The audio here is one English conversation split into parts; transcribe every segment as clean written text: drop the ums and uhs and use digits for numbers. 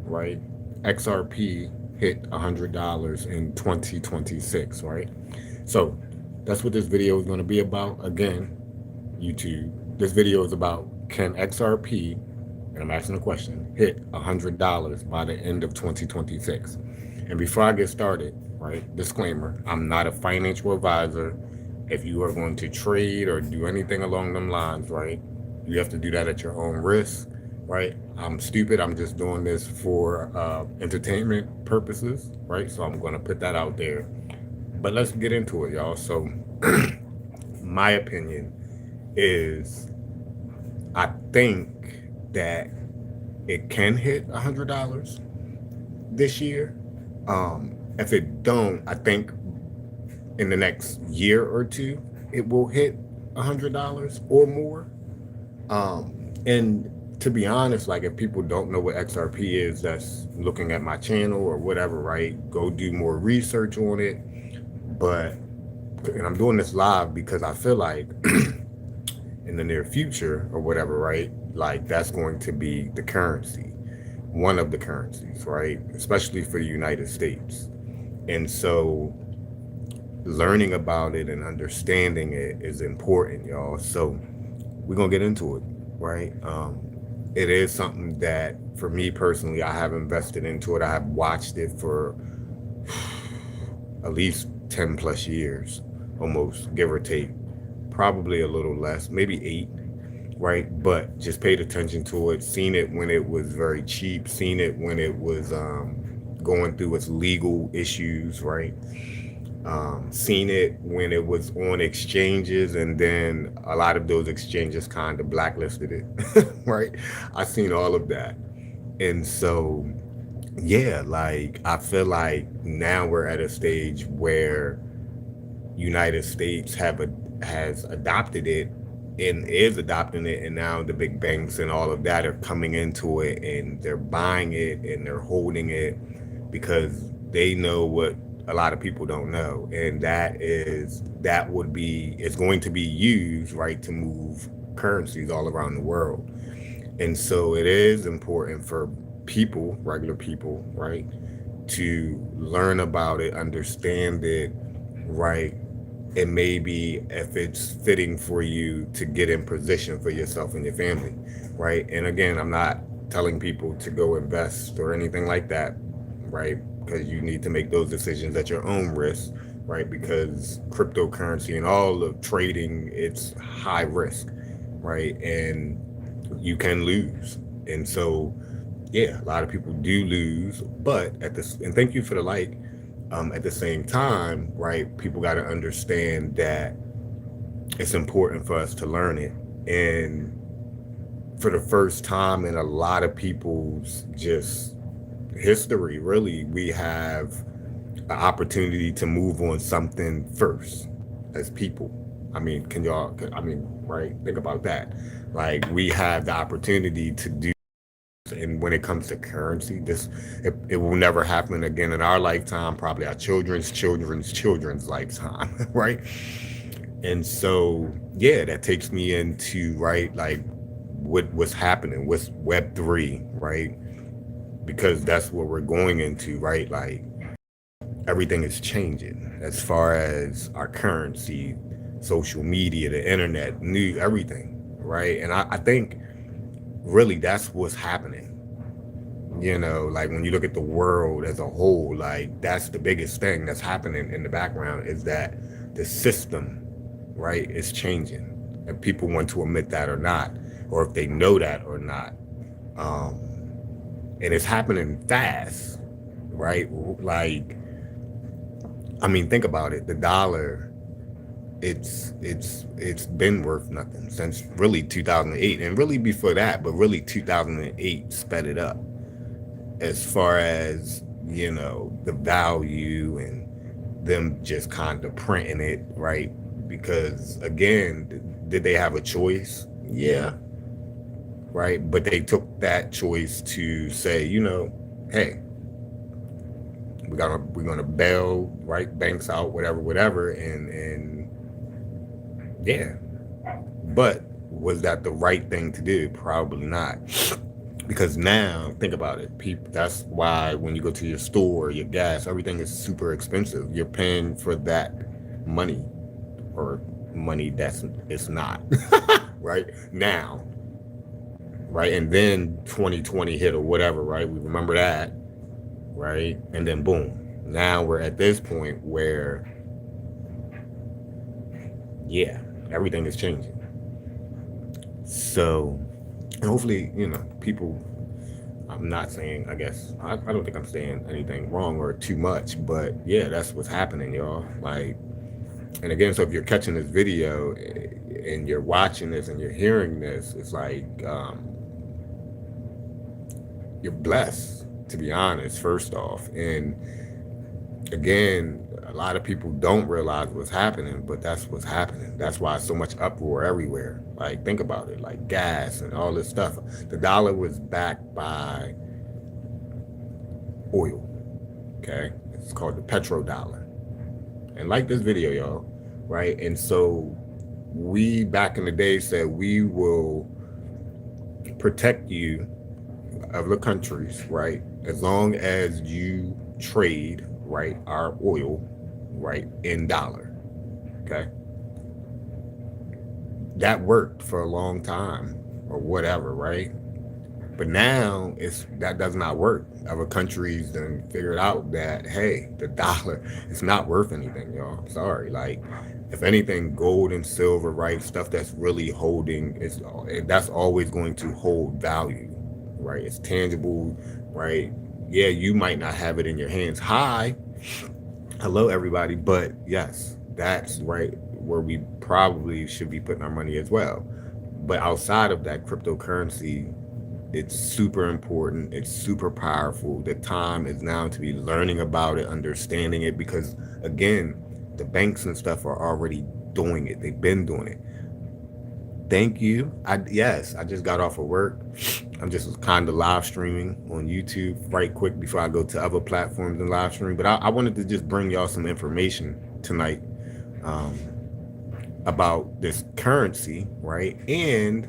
right? XRP hit $100 in 2026, right? So that's what this video is going to be about. Again, YouTube, this video is about, can XRP, and I'm asking a question, hit $100 by the end of 2026? And before I get started, right, disclaimer, I'm not a financial advisor. If you are going to trade or do anything along them lines, right, you have to do that at your own risk, right? I'm stupid. I'm just doing this for entertainment purposes, right? So I'm going to put that out there. But let's get into it, y'all. So, my opinion is, I think that it can hit $100 this year. If it don't, I think in the next year or two, it will hit $100 or more. And to be honest, like, if people don't know what XRP is, that's looking at my channel or whatever, right? Go do more research on it. But, and I'm doing this live because I feel like in the near future or whatever, right? Like, that's going to be the currency, one of the currencies, right? Especially for the United States. And so learning about it and understanding it is important, y'all. So we're gonna get into it, right? It is something that, for me personally, I have invested into it. I have watched it for at least 10 plus years, almost, give or take, probably a little less, maybe 8, right? But just paid attention to it, seen it when it was very cheap, seen it when it was going through its legal issues, right? Seen it when it was on exchanges, and then a lot of those exchanges kind of blacklisted it, right? I seen all of that. And so, yeah, like, I feel like now we're at a stage where United States has adopted it and is adopting it, and now the big banks and all of that are coming into it, and they're buying it and they're holding it because they know what a lot of people don't know, and it's going to be used, right, to move currencies all around the world. And so it is important for people, regular people, right, to learn about it, understand it, right, and maybe if it's fitting for you to get in position for yourself and your family, right? And again, I'm not telling people to go invest or anything like that, right? Because you need to make those decisions at your own risk, right? Because cryptocurrency and all of trading, it's high risk, right? And you can lose. And so, yeah, a lot of people do lose, but at this, and thank you for the like. At the same time, right, people got to understand that it's important for us to learn it. And for the first time in a lot of people's just history, really, we have an opportunity to move on something first as people. I mean, right? Think about that. Like, we have the opportunity to do. And when it comes to currency, it will never happen again in our lifetime, probably our children's children's children's lifetime, right? And so, yeah, that takes me into, right, like, what's happening with Web3, right? Because that's what we're going into, right? Like, everything is changing as far as our currency, social media, the internet, new everything, right? And I think really that's what's happening. You know, like, when you look at the world as a whole, like, that's the biggest thing that's happening in the background, is that the system, right, is changing. And people want to admit that or not, or if they know that or not. And it's happening fast, right? Like, I mean, think about it. The dollar, it's been worth nothing since really 2008, and really before that, but really 2008 sped it up as far as, you know, the value and them just kind of printing it, right? Because again, did they have a choice? Yeah, right. But they took that choice to say, you know, hey, we're gonna bail, right, banks out, whatever, and yeah. But was that the right thing to do? Probably not. Because now, think about it, people. That's why when you go to your store, your gas, everything is super expensive. You're paying for that money, or money that's it's not right now, right? And then 2020 hit or whatever, right? We remember that, right? And then boom, now we're at this point where, yeah, everything is changing. So, and hopefully, people, I'm not saying, I guess, I don't think I'm saying anything wrong or too much, but yeah, that's what's happening, y'all. Like, and again, so if you're catching this video and you're watching this and you're hearing this, it's like, you're blessed, to be honest, first off. And again, a lot of people don't realize what's happening, but that's what's happening. That's why so much uproar everywhere. Like, think about it, like gas and all this stuff. The dollar was backed by oil. Okay, it's called the petrodollar. And like this video, y'all, right? And so we back in the day said we will protect you, other countries, right? As long as you trade, right, our oil, right, in dollar. Okay. That worked for a long time or whatever, right? But now that does not work. Other countries then figured out that, hey, the dollar is not worth anything, y'all. Sorry. Like, if anything, gold and silver, right? Stuff that's really holding, that's always going to hold value, right? It's tangible, right? Yeah, you might not have it in your hands. Hello, everybody. But yes, that's right where we probably should be putting our money as well. But outside of that, cryptocurrency, it's super important. It's super powerful. The time is now to be learning about it, understanding it, because again, the banks and stuff are already doing it. They've been doing it. Thank you. I just got off of work. I'm just kind of live streaming on YouTube right quick before I go to other platforms and live stream. But I wanted to just bring y'all some information tonight about this currency, right? And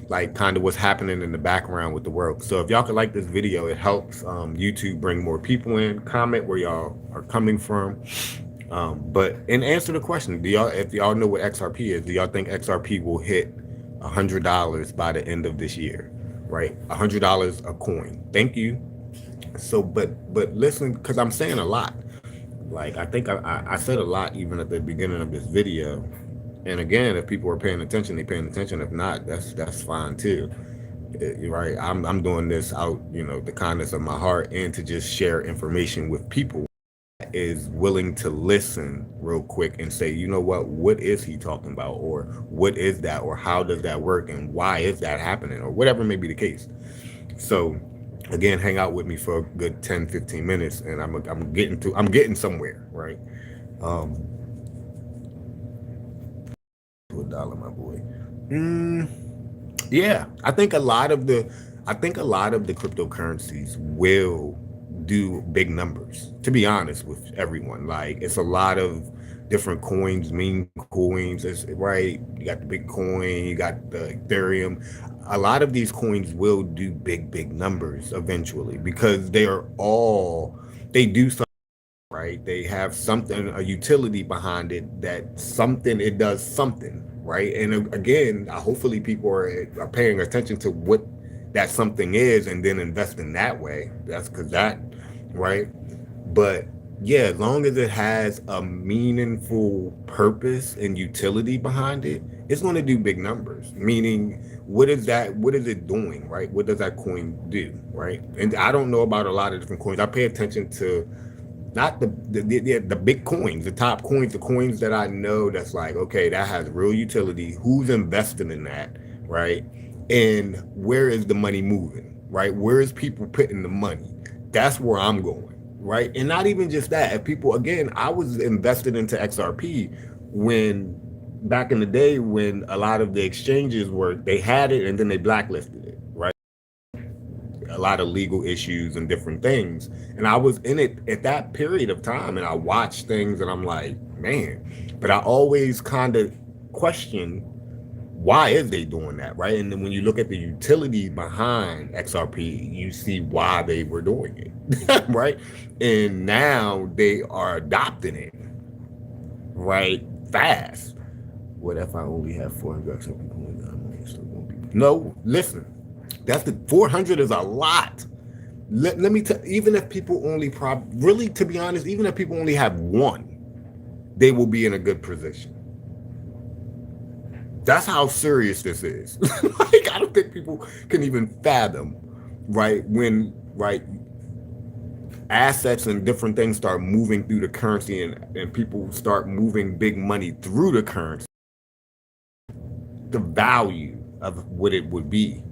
like kind of what's happening in the background with the world. So if y'all could like this video, it helps YouTube bring more people in. Comment where y'all are coming from. But and answer the question: if y'all know what XRP is, do y'all think XRP will hit $100 by the end of this year? Right, $100 a coin. Thank you. So, but listen, because I'm saying a lot. Like I think I said a lot even at the beginning of this video. And again, if people are paying attention, they're paying attention. If not, that's fine too. Right, I'm doing this out, the kindness of my heart, and to just share information with people is willing to listen real quick and say, you know what is he talking about, or what is that, or how does that work, and why is that happening, or whatever may be the case. So again, hang out with me for a good 10-15 minutes, and I'm getting somewhere, right? $1, my boy. Yeah, I think a lot of the cryptocurrencies will do big numbers, to be honest with everyone. Like, it's a lot of different coins, meme coins, right? You got the Bitcoin, you got the Ethereum. A lot of these coins will do big numbers eventually, because they do something, right? They have something, a utility behind it, it does something, right? And again, hopefully people are paying attention to what that something is, and then invest in that way. That's because that, right? But yeah, as long as it has a meaningful purpose and utility behind it, it's going to do big numbers. Meaning, what is it doing, right? What does that coin do, right? And I don't know about a lot of different coins. I pay attention to not the big coins, the top coins, the coins that I know that's like, okay, that has real utility. Who's investing in that, right? And where is the money moving, right? Where is people putting the money? That's where I'm going, right? And not even just that. If people, again, I was invested into XRP back in the day when a lot of the exchanges they had it and then they blacklisted it, right? A lot of legal issues and different things. And I was in it at that period of time, and I watched things and I'm like, man, but I always kind of question, why is they doing that, right? And then when you look at the utility behind XRP, you see why they were doing it, right? And now they are adopting it, right? Fast. What if I only have 400 XRP coins? I'm still gonna be. No, listen, that's the 400 is a lot. Let me tell. Even if people only really, to be honest, even if people only have one, they will be in a good position. That's how serious this is. Like, I don't think people can even fathom, right? When assets and different things start moving through the currency, and people start moving big money through the currency, the value of what it would be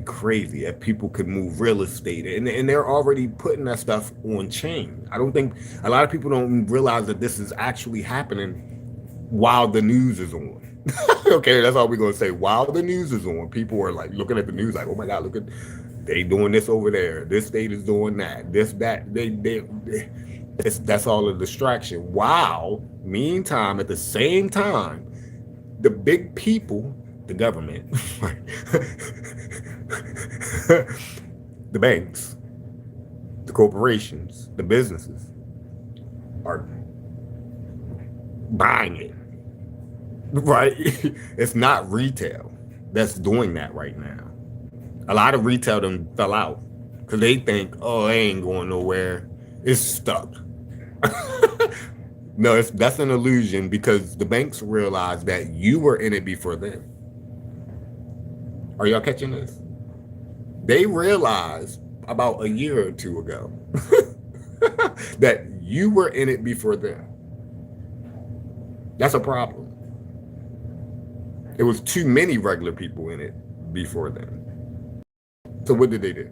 crazy if people could move real estate, and they're already putting that stuff on chain. I don't think a lot of people don't realize that this is actually happening while the news is on. Okay, that's all we're gonna say. While the news is on, people are like looking at the news like, oh my god, look at, they doing this over there, this state is doing that, this, that, that's all a distraction. While meantime, at the same time, the big people, the government, the banks, the corporations, the businesses are buying it, right? It's not retail that's doing that right now. A lot of retail them fell out because they think, oh, they ain't going nowhere, it's stuck. No, that's an illusion, because the banks realized that you were in it before them. Are y'all catching this? They realized about a year or two ago that you were in it before them. That's a problem. It was too many regular people in it before them. So what did they do?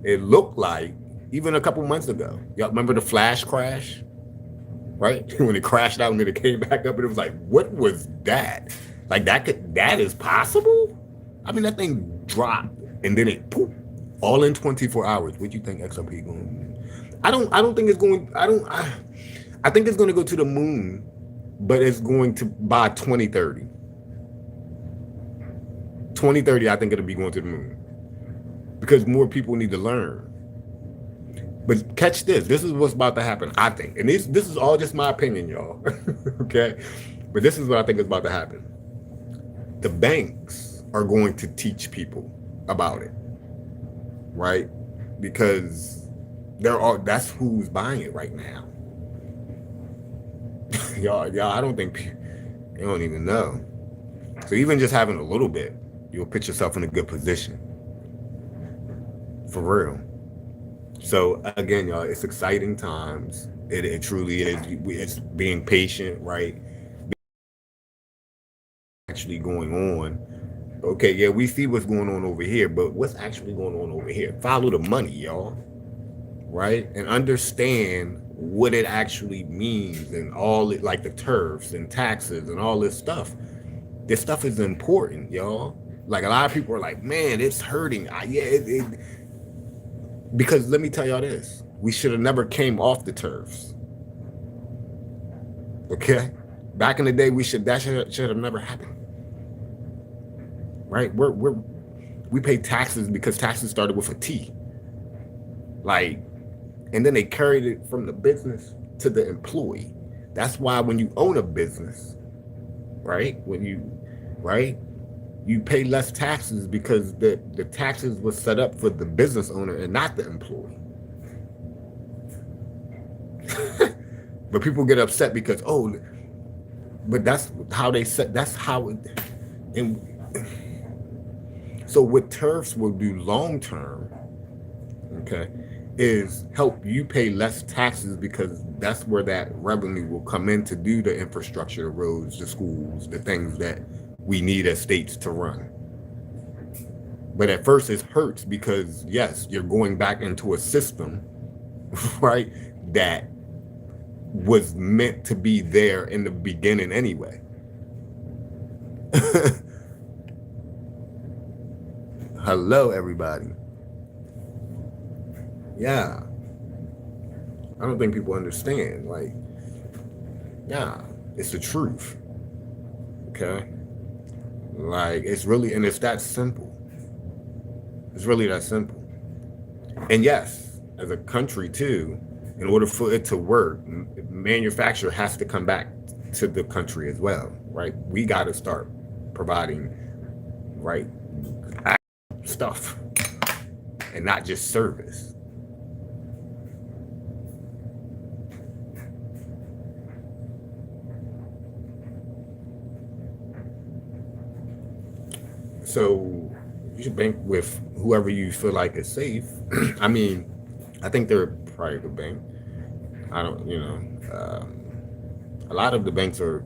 It looked like, even a couple months ago, y'all remember the flash crash? Right? When it crashed out and then it came back up, and it was like, what was that? Like, that is possible? I mean, that thing dropped and then it poof, all in 24 hours. What do you think XRP going to do? I don't think it's going, I think it's going to go to the moon, but it's going to, by 2030. 2030, I think it'll be going to the moon, because more people need to learn. But catch this. This is what's about to happen, I think. And this is all just my opinion, y'all. Okay? But this is what I think is about to happen. The banks are going to teach people about it. Right? Because that's who's buying it right now. y'all, I don't think they don't even know. So even just having a little bit, you'll put yourself in a good position. For real. So again, y'all, it's exciting times. It truly is. It's being patient, right? Actually going on. Okay, yeah, we see what's going on over here, but what's actually going on over here? Follow the money, y'all, right? And understand what it actually means, and all it, like the turfs and taxes and all this stuff. This stuff is important, y'all. Like, a lot of people are like, man, it's hurting. Because let me tell y'all this, we should have never came off the turfs. Okay? Back in the day, that should have never happened. Right? We pay taxes because taxes started with a T. Like, and then they carried it from the business to the employee. That's why when you own a business, right? You pay less taxes, because the taxes was set up for the business owner and not the employee. But people get upset because, but that's how they set, that's how it, and so what turfs will do long term, okay, is help you pay less taxes, because that's where that revenue will come in to do the infrastructure, the roads, the schools, the things that we need as states to run. But at first it hurts, because yes, you're going back into a system, right, that was meant to be there in the beginning anyway. Hello, everybody. Yeah. I don't think people understand. Like, yeah, it's the truth. Okay? Like, it's really, and it's that simple. It's really that simple. And yes, as a country too, in order for it to work, manufacture has to come back to the country as well, right? We got to start providing, right, stuff and not just service. So you should bank with whoever you feel like is safe. I mean, I think they're a private bank. I don't, a lot of the banks are,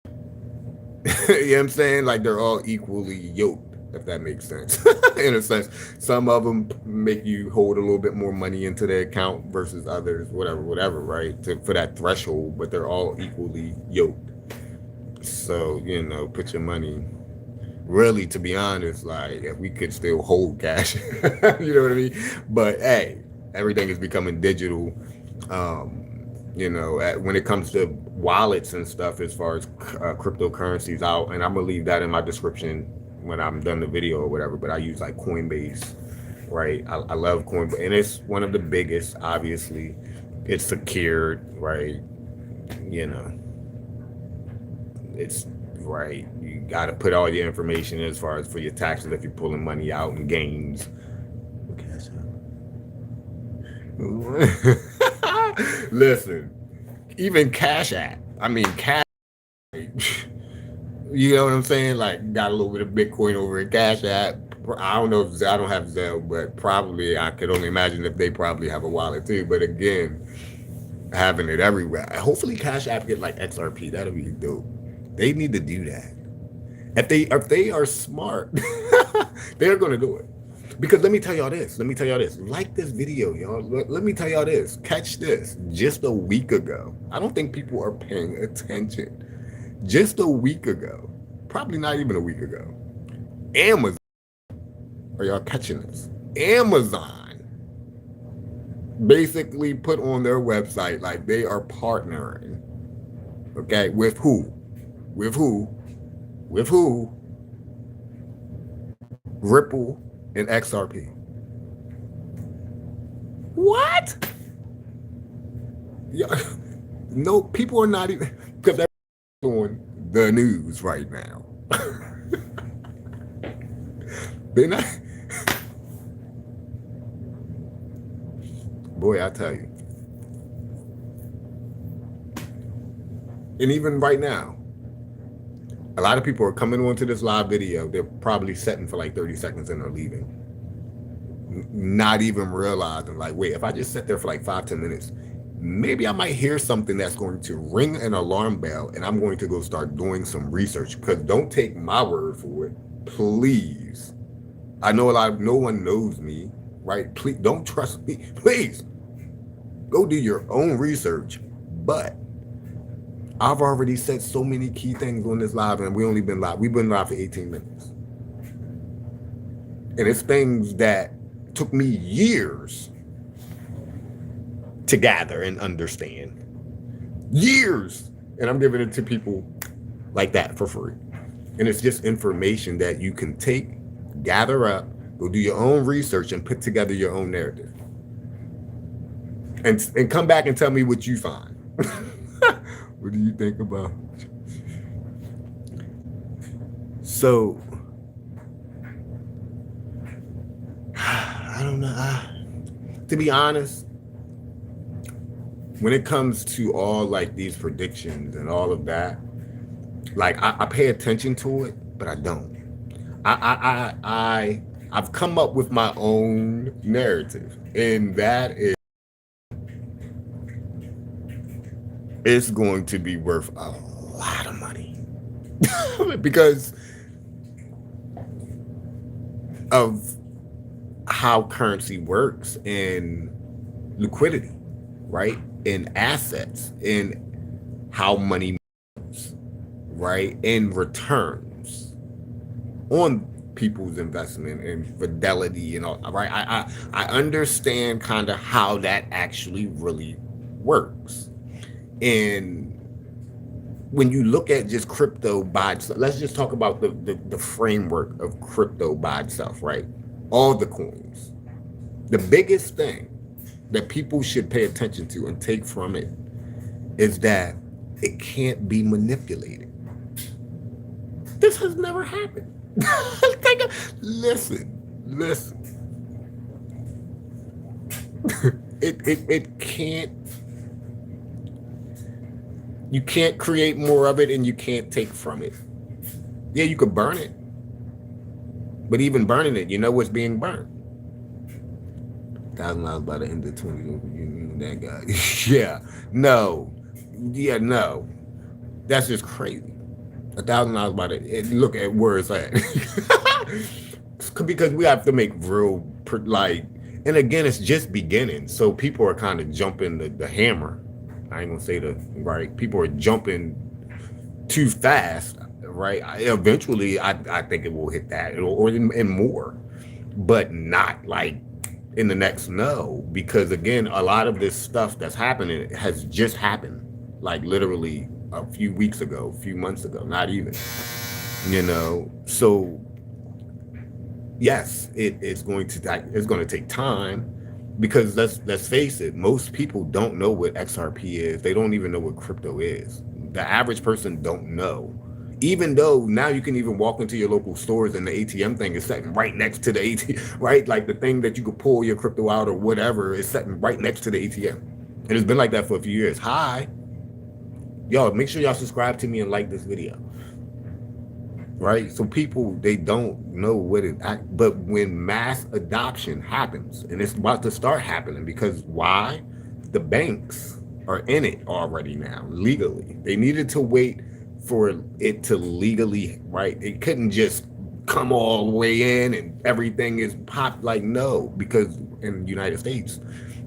you know what I'm saying? Like they're all equally yoked, if that makes sense. In a sense, some of them make you hold a little bit more money into their account versus others, whatever, right? For that threshold, but they're all equally yoked. So, put your money, really, to be honest, like if we could still hold cash, you know what I mean? But hey, everything is becoming digital. When it comes to wallets and stuff, as far as cryptocurrencies out, and I'm gonna leave that in my description when I'm done the video or whatever. But I use like Coinbase, right? I love Coinbase, and it's one of the biggest. Obviously, it's secured, right? You know, it's right. You got to put all your information as far as for your taxes if you're pulling money out and gains. Listen, even Cash App. I mean, Cash. You know what I'm saying? Like, got a little bit of Bitcoin over in Cash App. I don't know if I don't have Zelle, but probably I could only imagine if they probably have a wallet too. But again, having it everywhere. Hopefully, Cash App get like XRP. That'll be dope. They need to do that. If they are smart, they're gonna do it. Because let me tell y'all this. Like this video, y'all. Let me tell y'all this. Catch this. Just a week ago, I don't think people are paying attention. Just a week ago, probably not even a week ago, Amazon, are y'all catching this? Amazon basically put on their website like they are partnering, okay, with who? With who? With who? Ripple and XRP. What? Yeah, no, people are not even, because they're on the news right now. They're not. Boy, I tell you. And even right now, a lot of people are coming onto this live video. They're probably setting for like 30 seconds and they're leaving. Not even realizing, like, wait, if I just sit there for like 5-10 minutes, maybe I might hear something that's going to ring an alarm bell, and I'm going to go start doing some research. Because don't take my word for it, please. I know no one knows me, right? Please don't trust me. Please go do your own research. But I've already said so many key things on this live, and we've been live for 18 minutes. And it's things that took me years to gather and understand. Years. And I'm giving it to people like that for free. And it's just information that you can take, gather up, go do your own research, and put together your own narrative. And come back and tell me what you find. What do you think about? So, I don't know. To be honest, when it comes to all like these predictions and all of that, like I pay attention to it, but I don't. I've come up with my own narrative, and that is, it's going to be worth a lot of money because of how currency works and liquidity, right? In assets, in how money moves, right? In returns on people's investment and fidelity and all, right? I understand kind of how that actually really works. And when you look at just crypto by itself, let's just talk about the framework of crypto by itself, right? All the coins. The biggest thing that people should pay attention to and take from it is that it can't be manipulated. This has never happened. Listen. It can't. You can't create more of it, and you can't take from it. Yeah, you could burn it, but even burning it, you know what's being burned. $1,000 by the end of 20. That guy. No. That's just crazy. $1,000 by the. Look at where it's at. Because we have to make real like, and again, it's just beginning, so people are kind of jumping the hammer. I ain't gonna say the right. People are jumping too fast, right? Eventually, I think it will hit that or and more, but not like in the next because again, a lot of this stuff that's happening has just happened, like literally a few weeks ago, a few months ago, not even, So yes, it's going to take time. Because let's face it, most people don't know what XRP is. They don't even know what crypto is. The average person don't know. Even though now you can even walk into your local stores and the ATM thing is sitting right next to the ATM, right? Like the thing that you could pull your crypto out or whatever is sitting right next to the ATM. And it's been like that for a few years. Hi. Y'all, make sure y'all subscribe to me and like this video. Right? So people, they don't know what it, but when mass adoption happens, and it's about to start happening, because why? The banks are in it already now, legally. They needed to wait for it to legally, right? It couldn't just come all the way in and everything is popped. Like, no, because in the United States,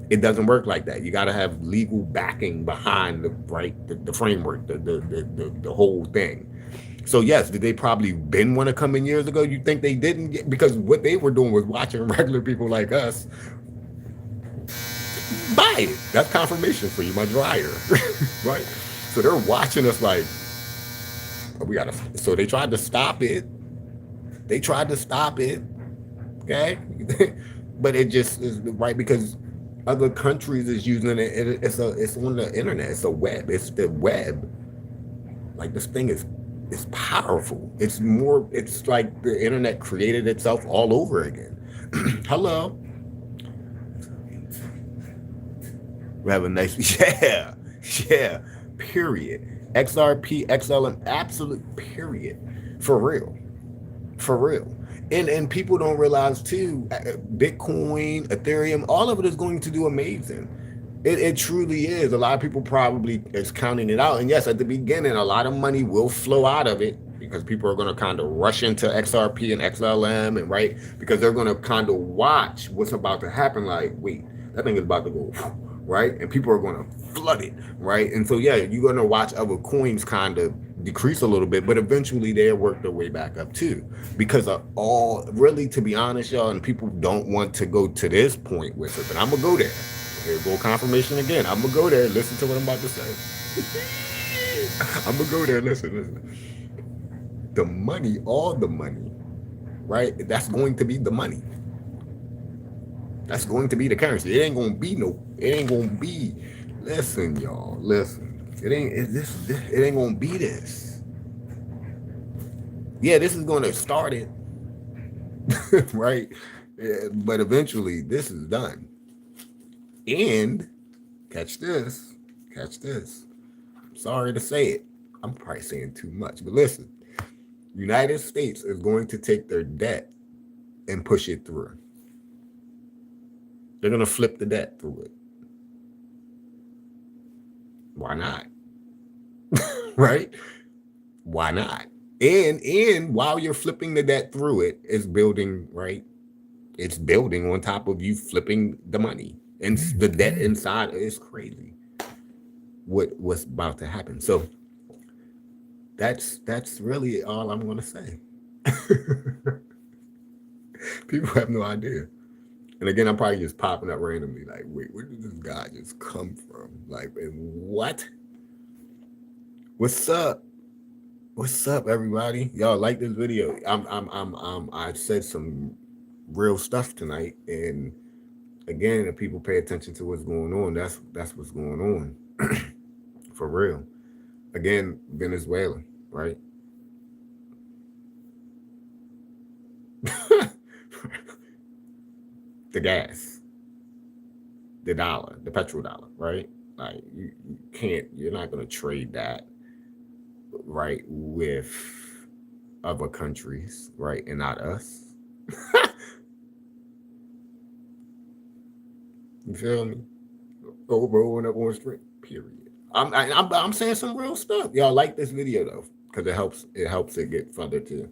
it doesn't work like that. You got to have legal backing behind the framework, the whole thing. So yes, did they probably been want to come in years ago? You think they didn't? Because what they were doing was watching regular people like us buy it. That's confirmation for you, my dryer, right? So they're watching us like, so they tried to stop it. Okay, but it just is right because other countries is using it. It's on the internet. It's a web. It's the web. Like this thing is. It's powerful. It's like the internet created itself all over again. Hello. We have a nice, yeah, period. XRP, XLM, absolute period. For real. And people don't realize too, Bitcoin, Ethereum, all of it is going to do amazing. It truly is. A lot of people probably is counting it out. And yes, at the beginning, a lot of money will flow out of it because people are going to kind of rush into XRP and XLM and right, because they're going to kind of watch what's about to happen. Like, wait, that thing is about to go, right? And people are going to flood it, right? And so, yeah, you're going to watch other coins kind of decrease a little bit, but eventually they'll work their way back up too. Because of all, really, to be honest, y'all, and people don't want to go to this point with it, but I'm going to go there. Here go confirmation again. I'm gonna go there. Listen to what I'm about to say. I'm gonna go there. Listen. The money, all the money, right? That's going to be the money. That's going to be the currency. It ain't gonna be. Listen, y'all. Listen. It ain't gonna be this. Yeah, this is gonna start it, right? Yeah, but eventually, this is done. And catch this. Sorry to say it. I'm probably saying too much, but listen. United States is going to take their debt and push it through. They're going to flip the debt through it. Why not? Right? Why not? And while you're flipping the debt through it, it's building, right? It's building on top of you flipping the money. And the debt inside is crazy. What's about to happen? So that's really all I'm going to say. People have no idea. And again, I'm probably just popping up randomly. Like, wait, where did this guy just come from? Like, and what? What's up? What's up, everybody? Y'all like this video? I said some real stuff tonight, and again, if people pay attention to what's going on, that's what's going on, for real. Again, Venezuela, right? The gas, the dollar, the petrodollar, right? Like you can't, you're not gonna trade that, right, with other countries, right, and not us. You feel me? Oh, rolling up on street. Period. I'm saying some real stuff. Y'all like this video though, because it helps it get further too.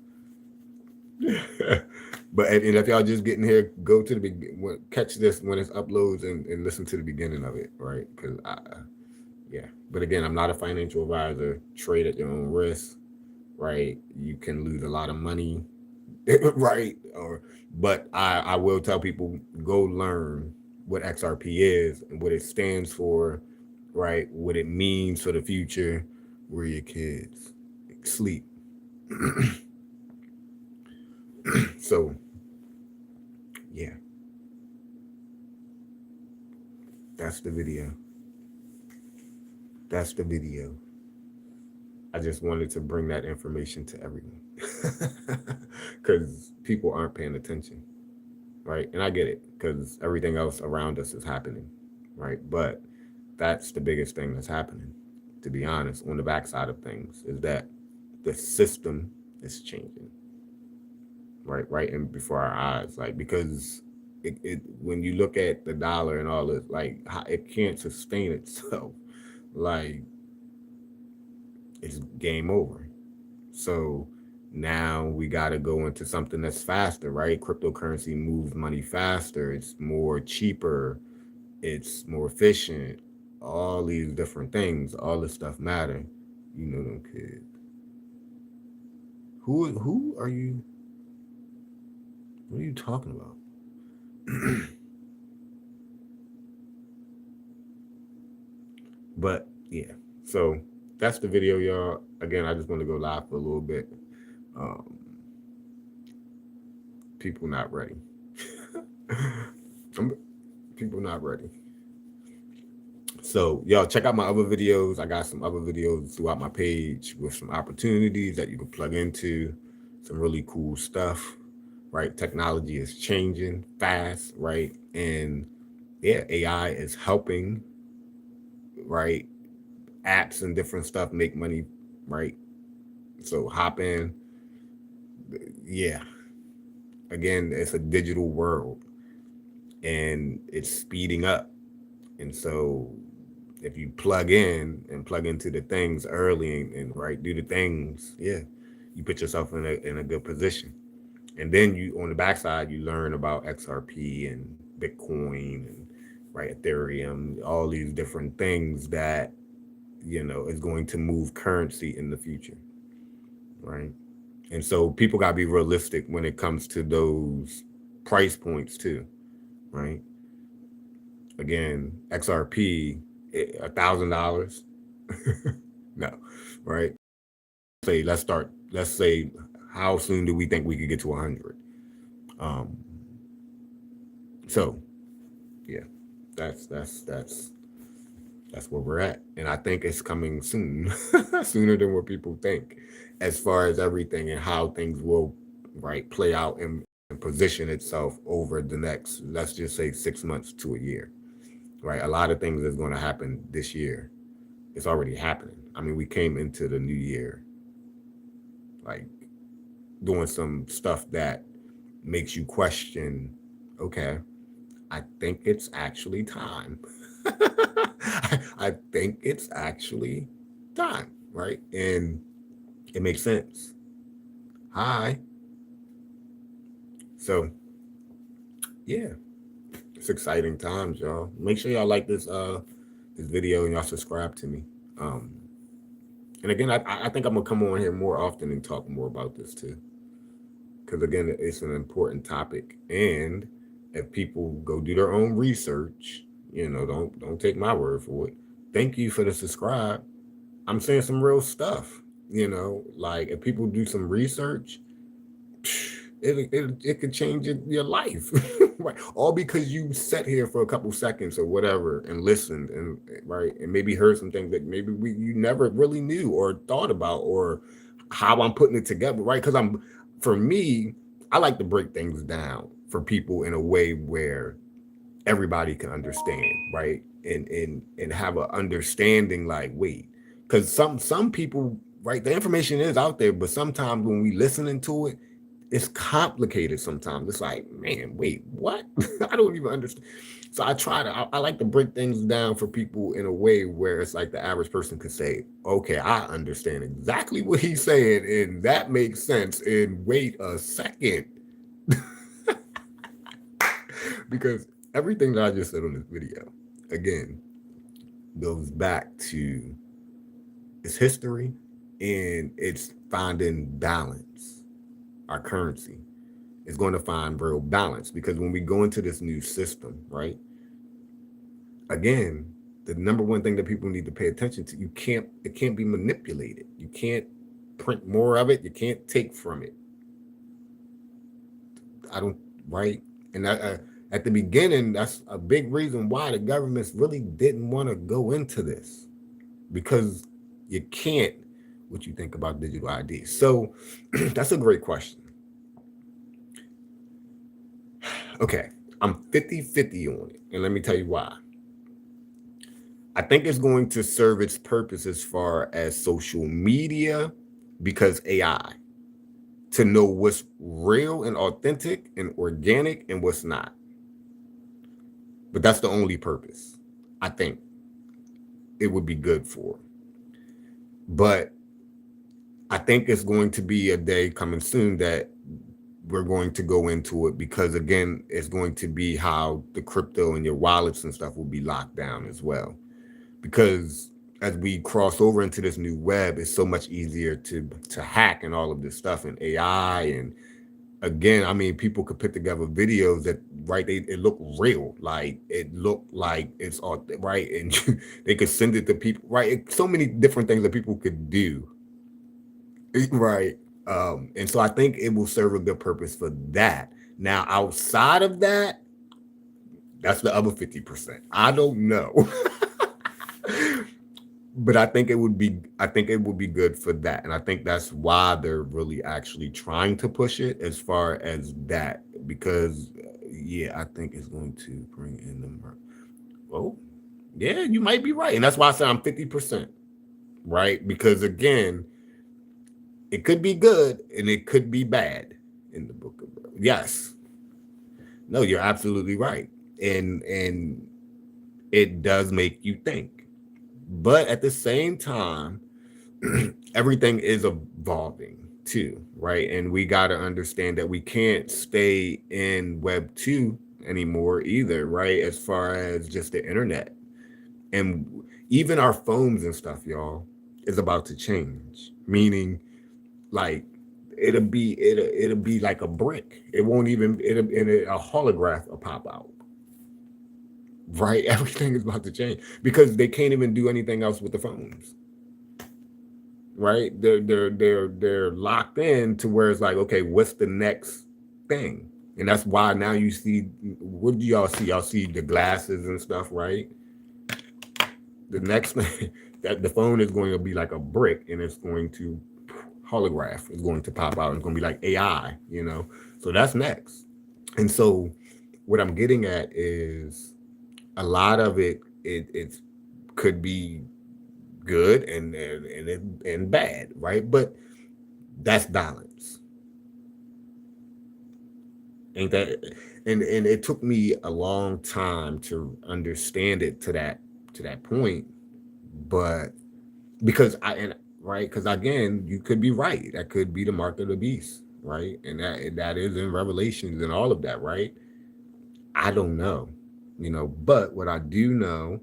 But and if y'all just getting here, go to the beginning, catch this when it uploads and listen to the beginning of it, right? Because yeah. But again, I'm not a financial advisor. Trade at your own risk, right? You can lose a lot of money, right? But I will tell people, go learn what XRP is and what it stands for, right? What it means for the future, where your kids sleep. So yeah, that's the video. That's the video. I just wanted to bring that information to everyone because people aren't paying attention, right? And I get it because everything else around us is happening, right? But that's the biggest thing that's happening, to be honest, on the backside of things, is that the system is changing, right and before our eyes, like, because it when you look at the dollar and all this, like, it can't sustain itself, like, it's game over. So now we got to go into something that's faster, right? Cryptocurrency moves money faster, it's more cheaper, it's more efficient, all these different things, all this stuff matter. You know them kids. Who are you? What are you talking about? But yeah, so that's the video, y'all. Again, I just want to go live for a little bit. Um, people not ready. People not ready. So y'all check out my other videos. I got some other videos throughout my page with some opportunities that you can plug into, some really cool stuff, right? Technology is changing fast, right? And yeah, AI is helping, right? Apps and different stuff make money, right? So hop in. Yeah. Again, it's a digital world and it's speeding up. And so if you plug in and plug into the things early and right, do the things, yeah, you put yourself in a good position. And then you, on the backside, you learn about XRP and Bitcoin and right, Ethereum, all these different things that, is going to move currency in the future, right? And so people got to be realistic when it comes to those price points too, right? Again, XRP, $1,000. No, right? Let's say, how soon do we think we could get to 100? Um, so yeah, that's where we're at, and I think it's coming soon, sooner than what people think, as far as everything and how things will, right, play out and position itself over the next, let's just say, 6 months to a year, right? A lot of things is going to happen this year. It's already happening. I mean, we came into the new year like doing some stuff that makes you question, okay, I think it's actually time. I think it's actually time, right? And it makes sense. Hi. So yeah, it's exciting times, y'all. Make sure y'all like this video and y'all subscribe to me. Um, and again, I think I'm gonna come on here more often and talk more about this too, because again, it's an important topic. And if people go do their own research, don't take my word for it. Thank you for the subscribe. I'm saying some real stuff. Like if people do some research, it could change your life, right? All because you sat here for a couple seconds or whatever and listened and right and maybe heard some things that maybe you never really knew or thought about or how I'm putting it together, right? Because for me, I like to break things down for people in a way where everybody can understand, right? And have an understanding like, wait, because some people, right, the information is out there, but sometimes when we listening to it, it's complicated sometimes. It's like, man, wait, what? I don't even understand. So I like to break things down for people in a way where it's like the average person could say, okay, I understand exactly what he's saying, and that makes sense. And wait a second, because everything that I just said on this video, again, goes back to its history and it's finding balance. Our currency is going to find real balance because when we go into this new system, right? Again, the number one thing that people need to pay attention to, it can't be manipulated. You can't print more of it. You can't take from it. I don't, right? And at the beginning, that's a big reason why the governments really didn't want to go into this because you can't. What you think about digital ID? So that's a great question. Okay, I'm 50-50 on it. And let me tell you why. I think it's going to serve its purpose as far as social media because AI to know what's real and authentic and organic and what's not. But that's the only purpose I think it would be good for. But I think it's going to be a day coming soon that we're going to go into it because again, it's going to be how the crypto and your wallets and stuff will be locked down as well. Because as we cross over into this new web, it's so much easier to hack and all of this stuff and AI. And again, I mean, people could put together videos that right, it looked real, like it looked like it's all right, and they could send it to people, right? So many different things that people could do, right? And so I think it will serve a good purpose for that. Now, outside of that, that's the other 50%. I don't know. But I think it would be good for that. And I think that's why they're really actually trying to push it as far as that. Because yeah, I think it's going to bring in the oh, yeah, you might be right. And that's why I said I'm 50%, right? Because again, it could be good and it could be bad in the book of yes. No, you're absolutely right. And it does make you think. But at the same time, everything is evolving too, right? And we got to understand that we can't stay in Web 2 anymore either, right? As far as just the internet. And even our phones and stuff, y'all, is about to change. Meaning, like, it'll be like a brick. It won't even a holograph will pop out. Right? Everything is about to change because they can't even do anything else with the phones. Right? They're locked in to where it's like, okay, what's the next thing? And that's why now you see, what do y'all see? Y'all see the glasses and stuff, right? The next thing that the phone is going to be like a brick and it's going to holograph is going to pop out and it's going to be like AI, So that's next. And so what I'm getting at is a lot of it could be good and bad, right? But that's balance, ain't that? And it took me a long time to understand it to that point, but because right, because again, you could be right. That could be the mark of the beast, right? And that is in Revelations and all of that, right? I don't know, but what I do know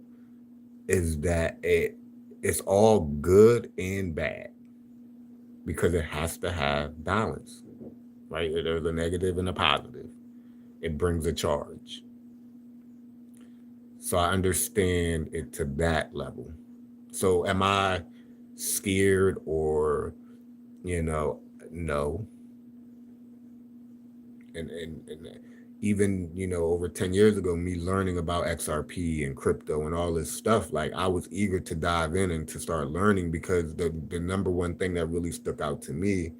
is that it's all good and bad because it has to have balance, right? There's a negative and a positive. It brings a charge. So I understand it to that level. So am I scared or, you know, no. And even, over 10 years ago, me learning about XRP and crypto and all this stuff, like I was eager to dive in and to start learning, because the number one thing that really stuck out to me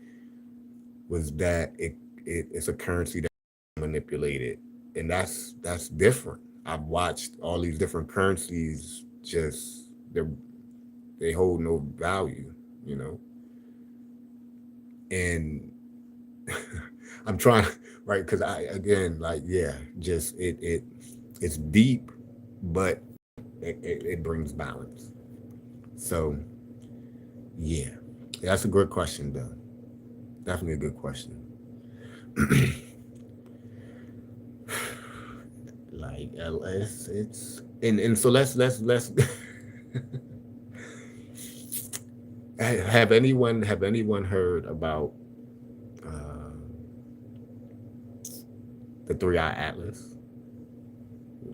was that it's a currency that's manipulated. And that's different. I've watched all these different currencies just they hold no value, you know. And I'm trying, right? Because I, again, like, yeah, just it's deep, but it brings balance. So yeah, that's a good question, though. Definitely a good question. Like, it's and so let's have anyone heard about uh, the Three Eye Atlas?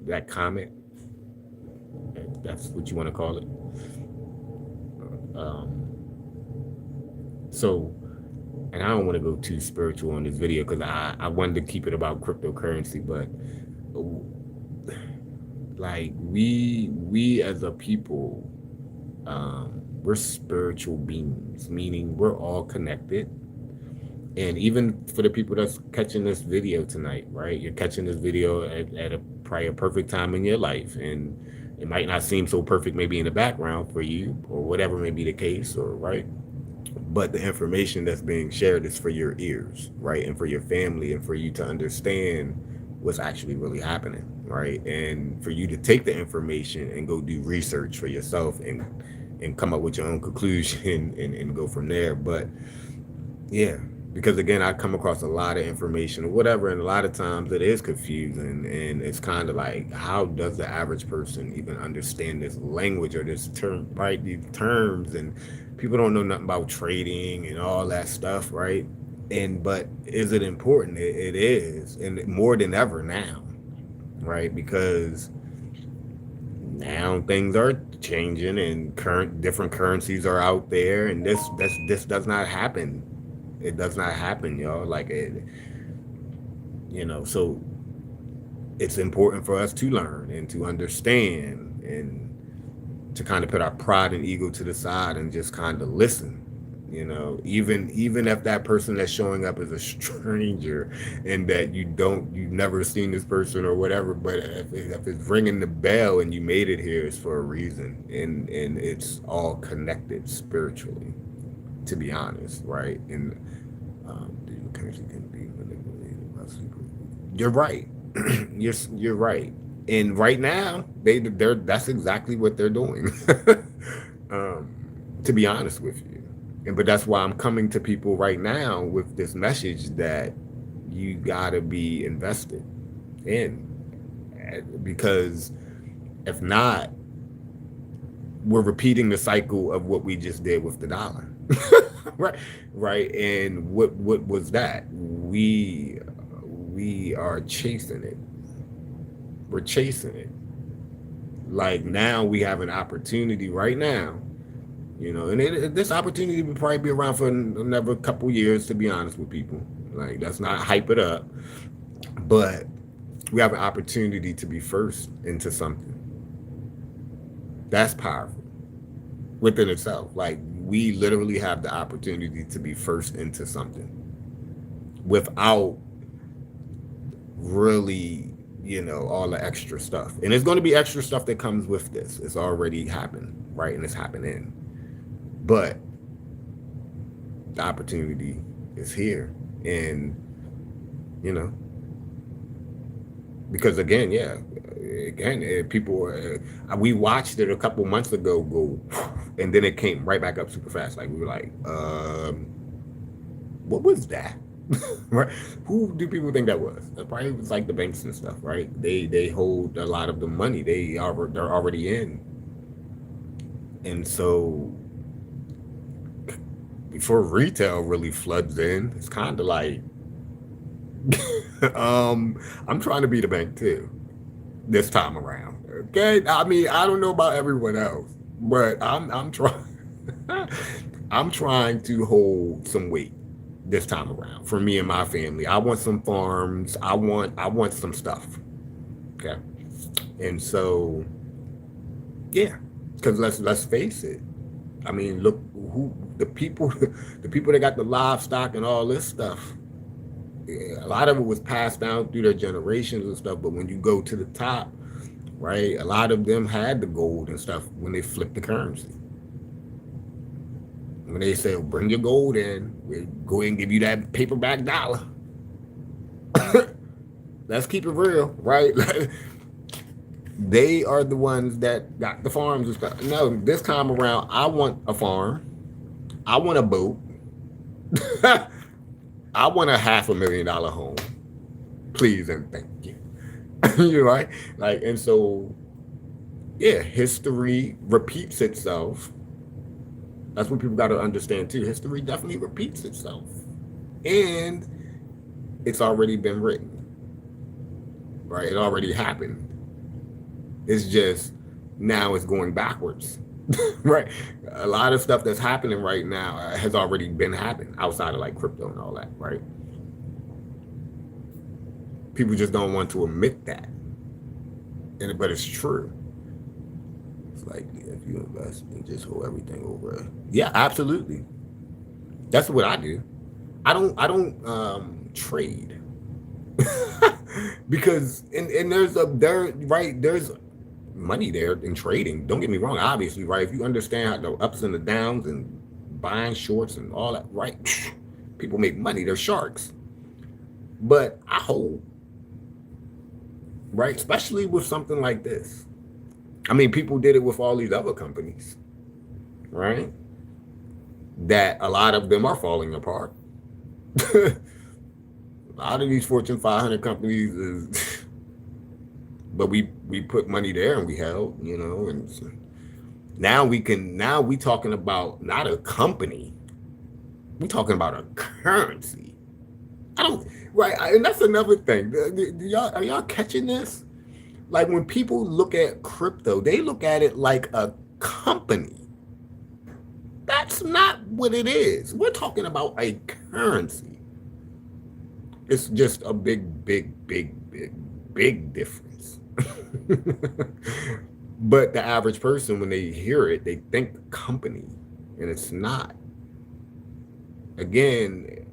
That comet, that's what you want to call it. Um, so, and I don't want to go too spiritual on this video, because I wanted to keep it about cryptocurrency, but like we as a people, we're spiritual beings, meaning we're all connected. And even for the people that's catching this video tonight, right? You're catching this video at a probably a perfect time in your life, and it might not seem so perfect maybe in the background for you, or whatever may be the case, or right. But the information that's being shared is for your ears, right? And for your family, and for you to understand what's actually really happening, right? And for you to take the information and go do research for yourself, and come up with your own conclusion and go from there. But yeah, because again, I come across a lot of information or whatever, and a lot of times it is confusing, and it's kind of like, how does the average person even understand this language or this term, right? These terms, and people don't know nothing about trading and all that stuff, right? And but is it important? It is, and more than ever now, right? Because now things are changing, and current different currencies are out there, and this does not happen. It does not happen, y'all. Like so it's important for us to learn and to understand, and to kind of put our pride and ego to the side and just kind of listen. Even if that person that's showing up is a stranger, and that you've never seen this person or whatever, but if it's ringing the bell and you made it here, it's for a reason, and it's all connected spiritually, to be honest, right? And digital currency can be manipulated by secret. You're right. you're right. And right now, they're that's exactly what they're doing. um, to be honest with you, but that's why I'm coming to people right now with this message that you gotta be invested in, because if not, we're repeating the cycle of what we just did with the dollar. right right. And what was that? We are chasing it. We're chasing it. Like, now we have an opportunity right now, and this opportunity will probably be around for another couple years, to be honest with people. Like, that's not hype it up, but we have an opportunity to be first into something. That's powerful within itself. Like, we literally have the opportunity to be first into something without really, all the extra stuff. And it's going to be extra stuff that comes with this. It's already happened, right? And it's happening. But the opportunity is here. And, because again, people, we watched it a couple months ago go, and then it came right back up super fast. Like, we were like, what was that? Right? Who do people think that was? That probably was like the banks and stuff, right? They hold a lot of the money. They're already in. And so before retail really floods in, it's kind of like, I'm trying to be the bank too this time around. Okay, I mean, I don't know about everyone else, but I'm trying. I'm trying to hold some weight this time around for me and my family. I want some farms. I want some stuff. Okay. And so yeah, because let's face it. I mean, look who the people the people that got the livestock and all this stuff. Yeah, a lot of it was passed down through their generations and stuff. But when you go to the top, right, a lot of them had the gold and stuff when they flipped the currency. When they say, bring your gold in, we'll go ahead and give you that paperback dollar. Let's keep it real, right? They are the ones that got the farms and stuff. No, this time around, I want a farm. I want a boat. I want a $500,000 home. Please and thank you. You're right. Like, and so, yeah, history repeats itself. That's what people got to understand too. History definitely repeats itself. And it's already been written. Right? It already happened. It's just now it's going backwards. Right? A lot of stuff that's happening right now has already been happening outside of like crypto and all that, right? People just don't want to admit that. But it's true. It's like, yeah, if you invest and just hold everything over. Yeah, absolutely. That's what I do. I don't trade. Because and there's money there in trading. Don't get me wrong, obviously, right? If you understand the ups and the downs and buying shorts and all that, right? People make money, they're sharks. But I hold, right? Especially with something like this. I mean, people did it with all these other companies, right? That a lot of them are falling apart. A lot of these Fortune 500 companies is, but we put money there and we held, and so now we talking about not a company, we talking about a currency. I don't right, and that's another thing. Are y'all catching this? Like when people look at crypto, they look at it like a company. That's not what it is. We're talking about a currency. It's just a big difference. But the average person, when they hear it, they think company, and it's not. Again,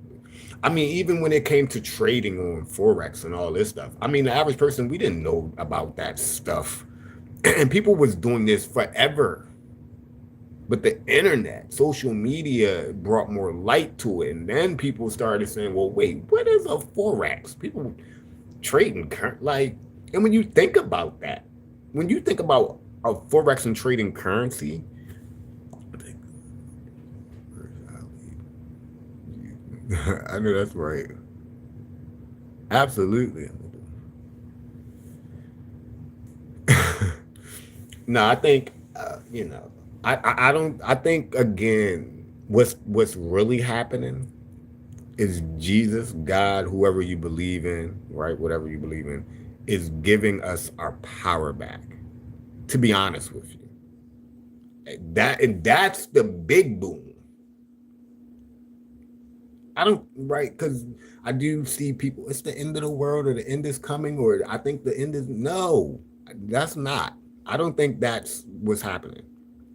I mean, even when it came to trading on Forex and all this stuff, I mean, the average person, we didn't know about that stuff. And people was doing this forever. But the internet, social media brought more light to it. And then people started saying, well, wait, what is a Forex? People trading, like, and when you think about that, when you think about a Forex and trading currency, I know that's right. Absolutely. No, I think, I don't, I think again, what's really happening is Jesus, God, whoever you believe in, right? Whatever you believe in, is giving us our power back. To be honest with you, that's the big boom. I don't right because I do see people. It's the end of the world, or the end is coming, or I think the end is no. That's not. I don't think that's what's happening.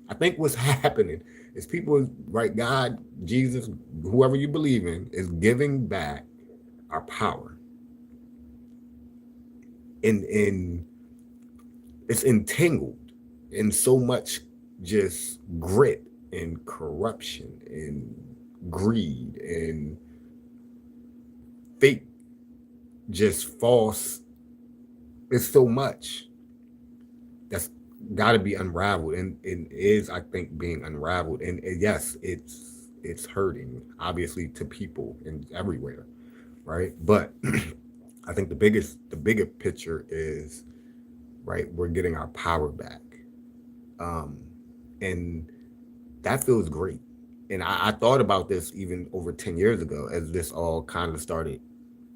I think what's happening is people, right? God, Jesus, whoever you believe in, is giving back our power. In it's entangled in so much just grit and corruption and greed and fake, just false. It's so much that's got to be unraveled, and is, I think, being unraveled. And yes, it's hurting obviously to people and everywhere, right? But I think the bigger picture is, right, we're getting our power back, and that feels great. And I thought about this even over 10 years ago as this all kind of started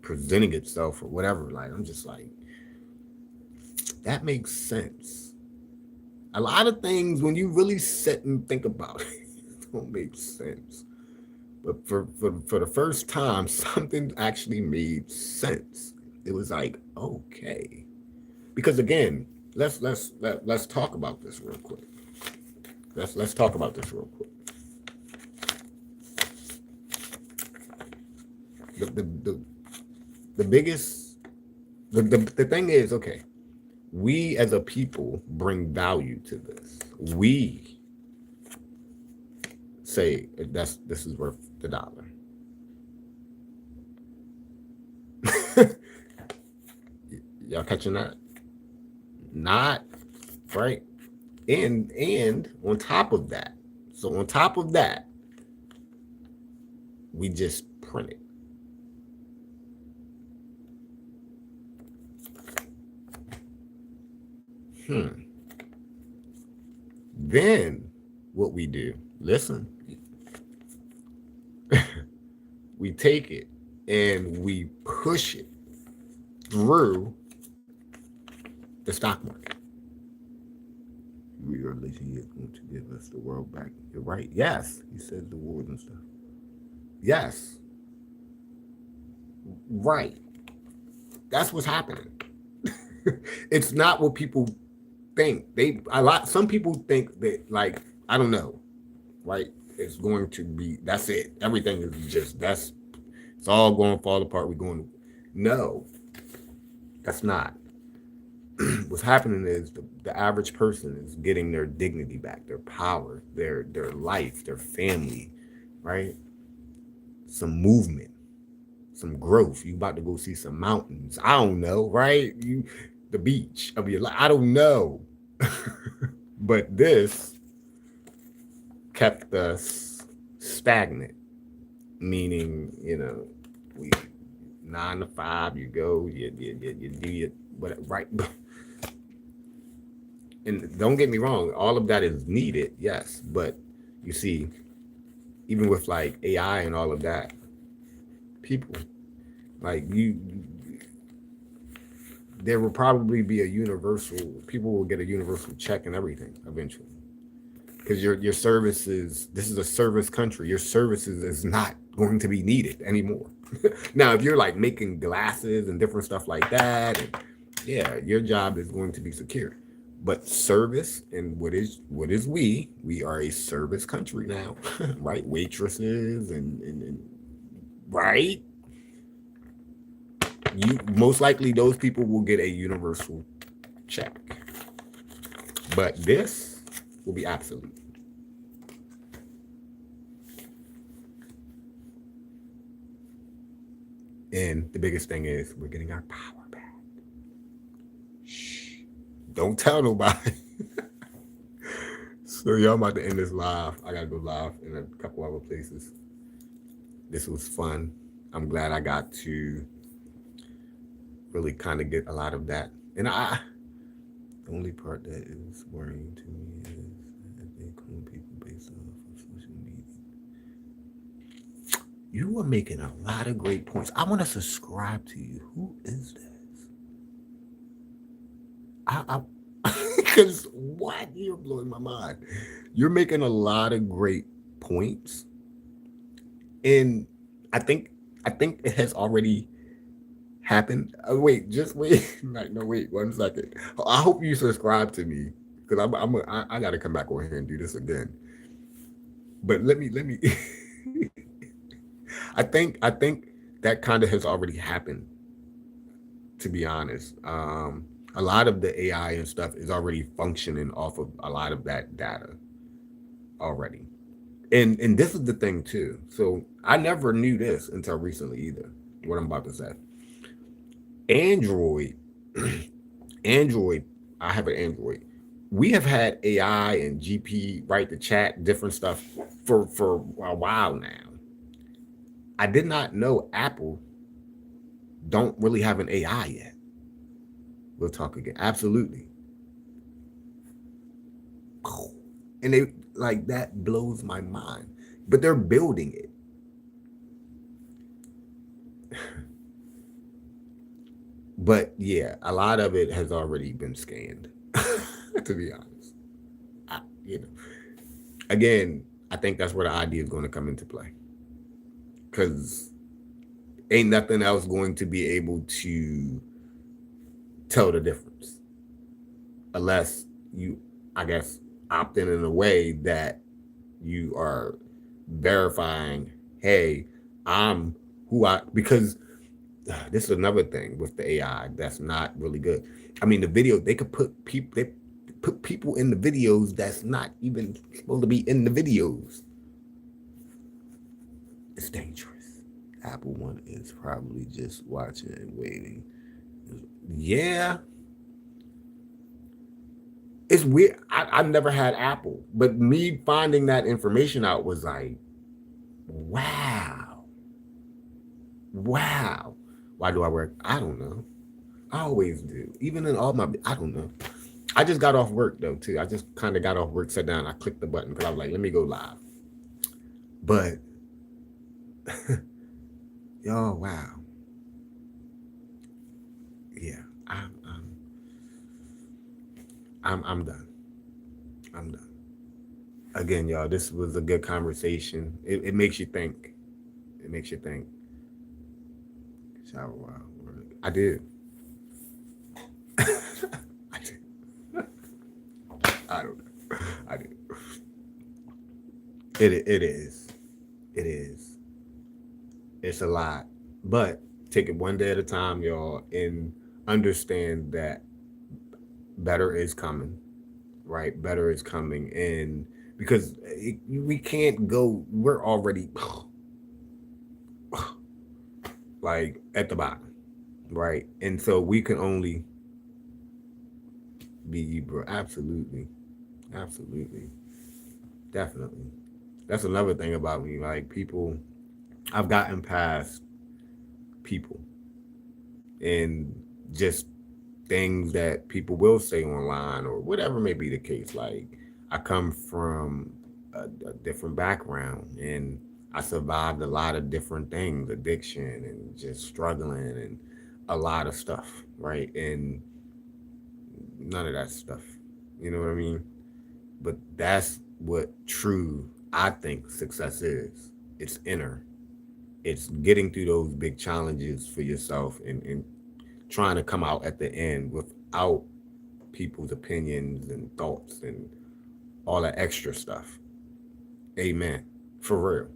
presenting itself or whatever. Like, I'm just like, that makes sense. A lot of things, when you really sit and think about it, don't make sense. But for the first time, something actually made sense. It was like, okay. Because again, let's talk about this real quick. Let's talk about this real quick. The the biggest the thing is, okay, we as a people bring value to this. We say this is worth the dollar. Y'all catching that? Not right. And on top of that, so on top of that, we just print it. Then what we do, listen, we take it and we push it through the stock market. We are he is going to give us the world back. You're right. Yes, he says the wars and stuff. Yes. Right. That's what's happening. It's not what people think. Some people think that, like, I don't know, right? It's going to be, that's it. Everything is just, it's all going to fall apart. We're going to, no, that's not. What's happening is the average person is getting their dignity back, their power, their life, their family, right? Some movement, some growth. You about to go see some mountains. I don't know, right? The beach of your life. I don't know. But this kept us stagnant, meaning, we 9 to 5, you go, you do your whatever, right? And don't get me wrong, all of that is needed, yes. But you see, even with like AI and all of that, people, like there will probably be people will get a universal check and everything eventually. Because your services, this is a service country, your services is not going to be needed anymore. Now, if you're like making glasses and different stuff like that, and yeah, your job is going to be secure. But service, and what is we are a service country now, right? Waitresses and right? You most likely those people will get a universal check. But this will be absolute. And the biggest thing is we're getting our power back. Shh. Don't tell nobody. So y'all, I'm about to end this live. I gotta go live in a couple other places. This was fun. I'm glad I got to really kind of get a lot of that. And the only part that is worrying to me is that they clone people based off of social media. You are making a lot of great points. I want to subscribe to you. Who is this? Because what? You're blowing my mind. You're making a lot of great points. And I think it has already happened. Wait, just wait. No, wait 1 second. I hope you subscribe to me, because I got to come back over here and do this again. But let me. I think that kind of has already happened. To be honest, a lot of the AI and stuff is already functioning off of a lot of that data already. And this is the thing too. So I never knew this until recently either. What I'm about to say. Android, I have an Android. We have had AI and GP, right, the chat, different stuff for a while now. I did not know Apple don't really have an AI yet. We'll talk again. Absolutely. And they, like, that blows my mind. But they're building it. But yeah, a lot of it has already been scanned, to be honest. Again, I think that's where the idea is going to come into play, because ain't nothing else going to be able to tell the difference unless you, I guess, opt in a way that you are verifying, hey, I'm who I, because this is another thing with the AI that's not really good. I mean, the video, they could put people in the videos that's not even supposed to be in the videos. It's dangerous. Apple One is probably just watching and waiting. Yeah. It's weird. I've never had Apple, but me finding that information out was like, wow. Wow. Why do I work? I don't know. I always do. Even in all my, I don't know. I just got off work though too. I just kind of got off work, sat down, I clicked the button because I was like, let me go live. But y'all, wow. Yeah, I'm done. I'm done. Again, y'all, this was a good conversation. It makes you think. It makes you think. Shower wow. I did. I did. I don't know. I did. It is. It is. It's a lot. But take it one day at a time, y'all, and understand that better is coming, right? Better is coming. And because we can't go, we're already like at the bottom, right? And so we can only be you, bro. Absolutely. Absolutely. Definitely. That's another thing about me. Like people, I've gotten past people and just things that people will say online or whatever may be the case. Like I come from a different background and I survived a lot of different things, addiction and just struggling and a lot of stuff, right? And none of that stuff, you know what I mean? But that's what true, I think, success is. It's inner. It's getting through those big challenges for yourself and trying to come out at the end without people's opinions and thoughts and all that extra stuff. Amen. For real.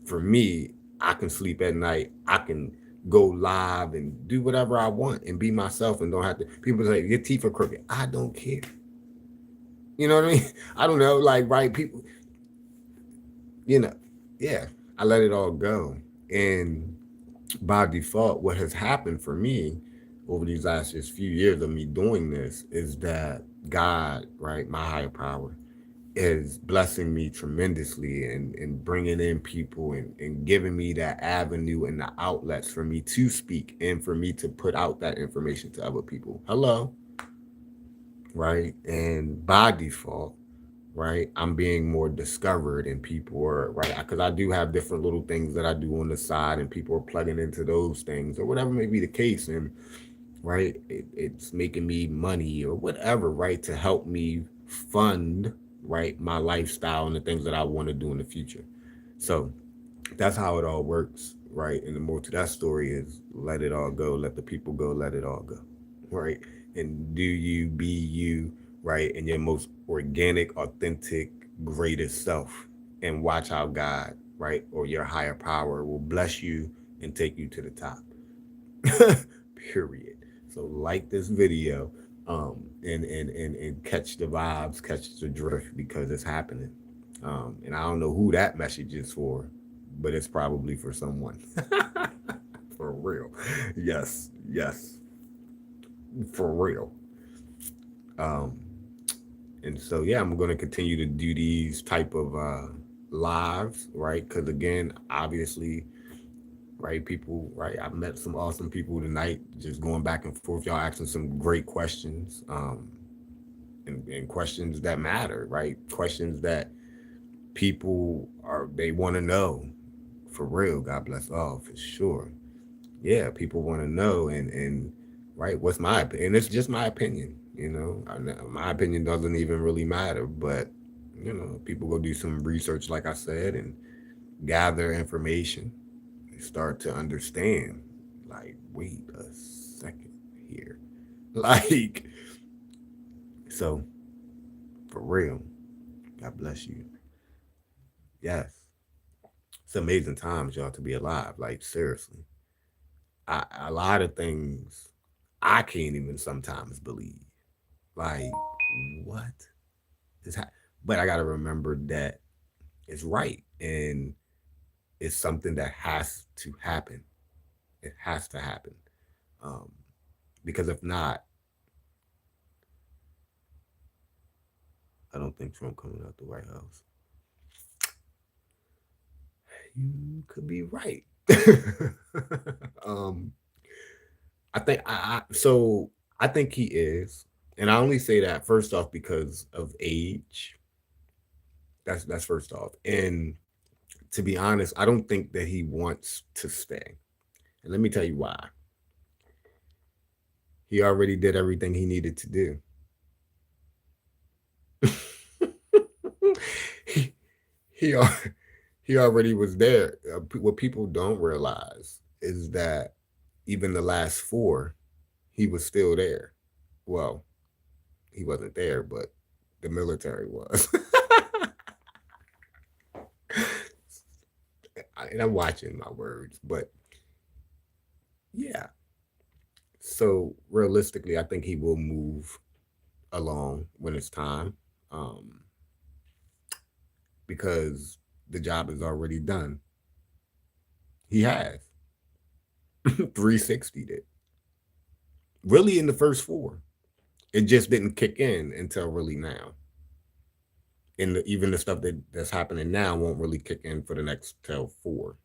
For me, I can sleep at night. I can go live and do whatever I want and be myself and don't have to. People say, your teeth are crooked. I don't care. You know what I mean? I don't know. Like, right? People, you know, yeah, I let it all go. And by default, what has happened for me over these last just few years of me doing this is that God, right, my higher power, is blessing me tremendously and bringing in people and giving me that avenue and the outlets for me to speak and for me to put out that information to other people. Hello, right? And by default, right, I'm being more discovered and people are, right, because I do have different little things that I do on the side and people are plugging into those things or whatever may be the case. And right, it's making me money or whatever, right, to help me fund, right, my lifestyle and the things that I want to do in the future. So that's how it all works, right? And the more to that story is let it all go, let the people go, let it all go, right? And do you be you, right, in your most organic, authentic, greatest self, and watch how God, right, or your higher power will bless you and take you to the top. Period. So like this video, and catch the vibes, catch the drift because it's happening. And I don't know who that message is for, but it's probably for someone. For real. Yes, yes. For real. Um, and so yeah, I'm gonna continue to do these type of lives, right? Because again, obviously, right, people, right, I met some awesome people tonight, just going back and forth. Y'all asking some great questions, and questions that matter, right? Questions that people are, they want to know for real. God bless all, for sure. Yeah, people want to know, and right, what's my opinion? And it's just my opinion, you know. My opinion doesn't even really matter, but people go do some research, like I said, and gather information. They start to understand, like, wait a second here. Like, so for real, God bless you. Yes. It's amazing times, y'all, to be alive. Like, seriously. A lot of things I can't even sometimes believe. Like, what is happening? But I got to remember that it's right. And it's something that has to happen. It has to happen. Um, because if not, I don't think Trump coming out the White House. You could be right. um, I think he is, and I only say that first off because of age. That's first off, and to be honest, I don't think that he wants to stay, and let me tell you why. He already did everything he needed to do. he he al- he already was there. What people don't realize is that even the last four, he was still there. Well, he wasn't there, but the military was. And I'm watching my words, but yeah. So realistically, I think he will move along when it's time, um, because the job is already done. He has 360 it really in the first four. It just didn't kick in until really now. And even the stuff that's happening now won't really kick in for the next till 4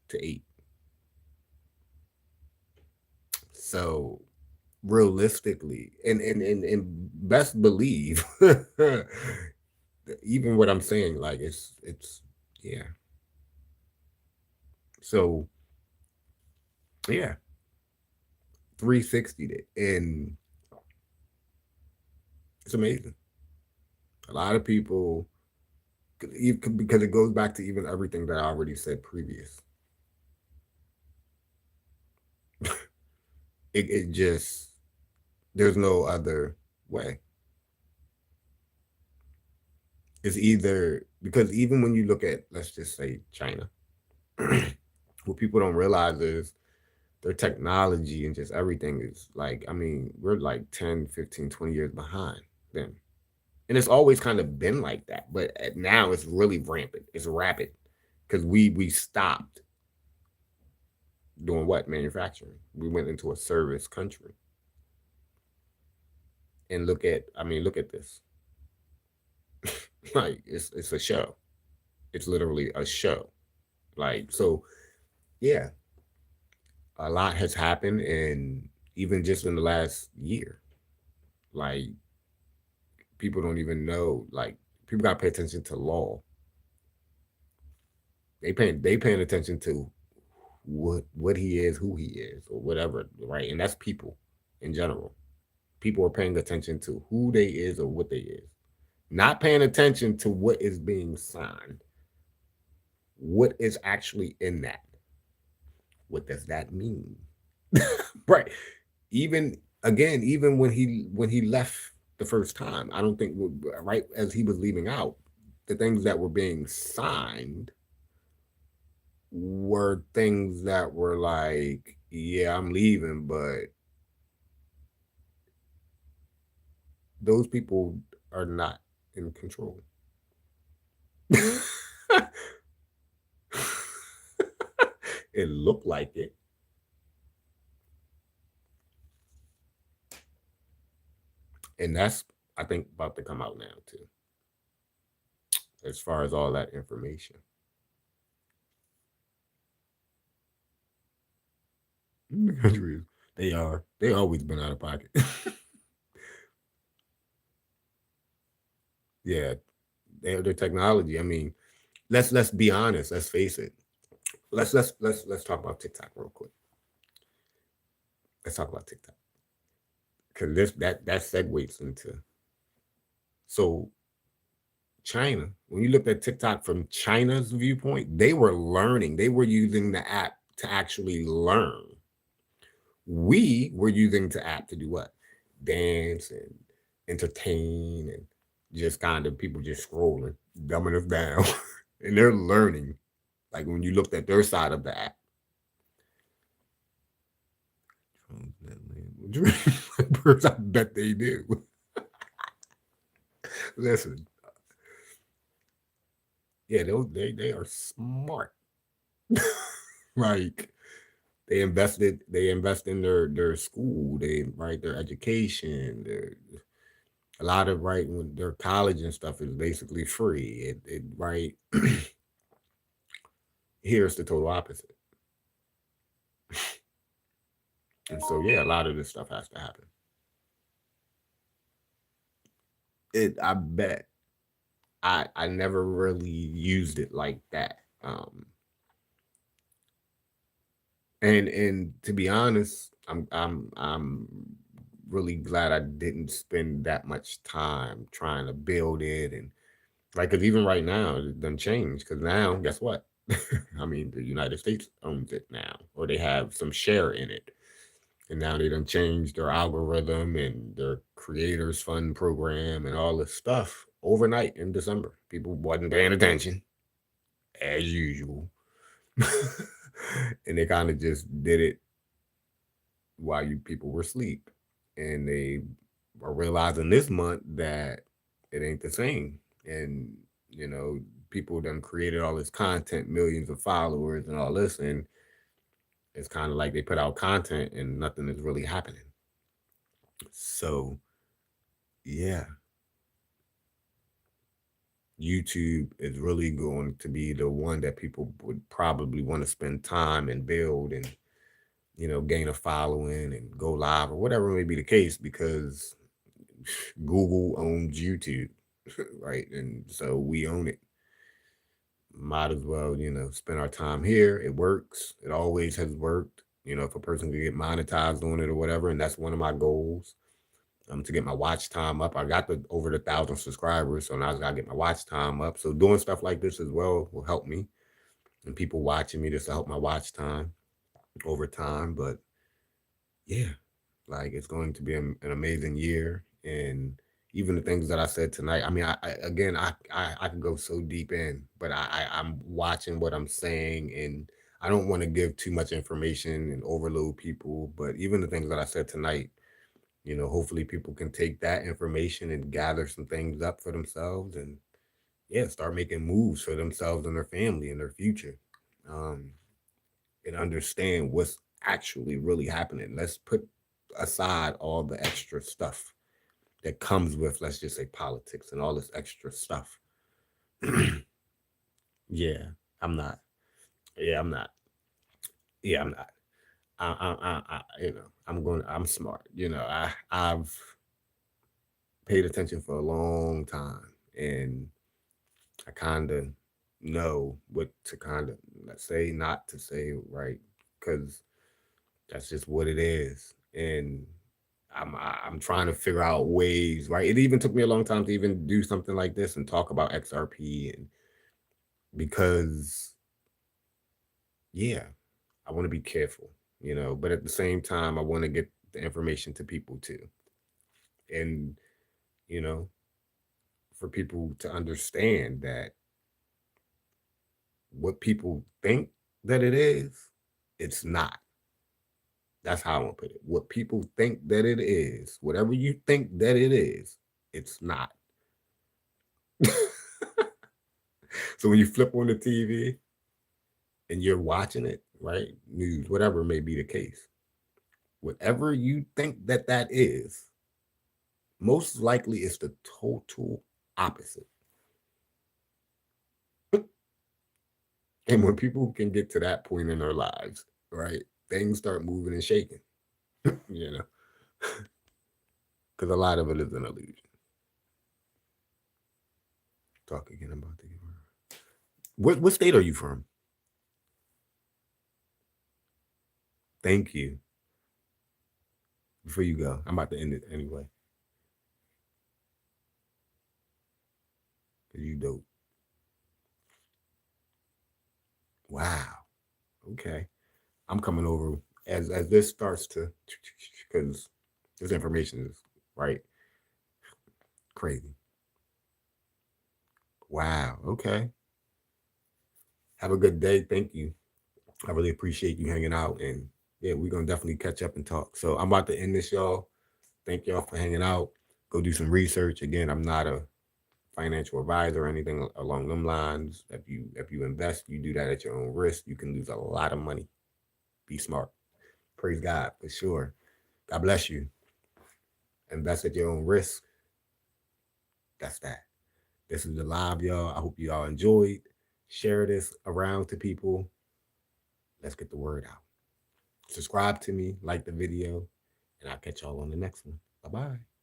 to 8. So realistically, and best believe, even what I'm saying, like it's yeah. So yeah, 360 it, and it's amazing. A lot of people, because it goes back to even everything that I already said previous. It just there's no other way. It's either because even when you look at, let's just say, China, what people don't realize is their technology and just everything is like, I mean, we're like 10, 15, 20 years behind them. And it's always kind of been like that. But now it's really rampant. It's rapid because we stopped doing what? Manufacturing. We went into a service country. And look at this. Like it's a show. It's literally a show. Like, so yeah, a lot has happened, and even just in the last year, like, people don't even know. Like, people got to pay attention to law. They paying attention to what he is, who he is, or whatever, right? And that's people in general. People are paying attention to who they is or what they is, not paying attention to what is being signed, what is actually in that. What does that mean? Right. Even again, even when he left the first time, I don't think, right as he was leaving out, the things that were being signed were things that were like, yeah, I'm leaving, but those people are not in control. It looked like it. And that's, I think, about to come out now too, as far as all that information. Countries, they always been out of pocket. Yeah, their technology. I mean, let's be honest. Let's face it. Let's talk about TikTok real quick. Let's talk about TikTok because that segues into, so China, when you looked at TikTok from China's viewpoint, they were learning. They were using the app to actually learn. We were using the app to do what? Dance and entertain and just kind of people just scrolling, dumbing us down. And they're learning. Like when you looked at their side of the app. I bet they do. Listen. Yeah, they are smart. Like they invest in their school, their education, a lot of when their college and stuff is basically free. It right. Here's the total opposite. And so yeah, a lot of this stuff has to happen. I bet I never really used it like that. And to be honest, I'm really glad I didn't spend that much time trying to build it and because even right now it doesn't change because now guess what? I mean the United States owns it now or they have some share in it. And now they done changed their algorithm and their creators fund program and all this stuff overnight in December. People wasn't paying attention as usual. And they kind of just did it while you people were asleep. And they are realizing this month that it ain't the same. And, people done created all this content, millions of followers and all this. And it's kind of like they put out content and nothing is really happening. So, yeah, YouTube is really going to be the one that people would probably want to spend time and build and, gain a following and go live or whatever may be the case because Google owns YouTube, right? And so we own it. Might as well, spend our time here. It works. It always has worked. If a person can get monetized on it or whatever, and that's one of my goals. To get my watch time up. I got over the 1,000 subscribers, so now I just gotta get my watch time up. So doing stuff like this as well will help me, and people watching me just to help my watch time over time. But yeah, like it's going to be an amazing year, and even the things that I said tonight. I mean, I could go so deep in, but I'm watching what I'm saying, and I don't want to give too much information and overload people. But even the things that I said tonight. Hopefully people can take that information and gather some things up for themselves and start making moves for themselves and their family and their future. And understand what's actually really happening. Let's put aside all the extra stuff that comes with, let's just say, politics and all this extra stuff. Yeah, I'm not. Yeah, I'm not. Yeah, I'm not. I'm smart. I've paid attention for a long time, and I kind of know what to kind of let's say, not to say, right? Because that's just what it is, and I'm trying to figure out ways, right? It even took me a long time to even do something like this and talk about XRP, and because yeah, I want to be careful, but at the same time, I want to get the information to people too, and you know, for people to understand that what people think that it is, it's not. That's how I'm gonna put it. What people think that it is, whatever you think that it is, it's not. So when you flip on the TV and you're watching it, right? News, whatever may be the case, whatever you think that that is, most likely it's the total opposite. And when people can get to that point in their lives, right, things start moving and shaking, because a lot of it is an illusion. Talk again about the what state are you from? Thank you. Before you go, I'm about to end it anyway. you dope. Wow. Okay. I'm coming over as this starts to, because this information is right crazy. Wow. Okay. Have a good day. Thank you. I really appreciate you hanging out, and yeah, we're gonna definitely catch up and talk. So I'm about to end this, y'all. Thank y'all for hanging out. Go do some research. Again, I'm not a financial advisor or anything along them lines. If you invest, you do that at your own risk. You can lose a lot of money. Be smart. Praise God for sure. God bless you. Invest at your own risk. That's that. This is the live, y'all. I hope you all enjoyed. Share this around to people. Let's get the word out. Subscribe to me, like the video, and I'll catch y'all on the next one. Bye bye.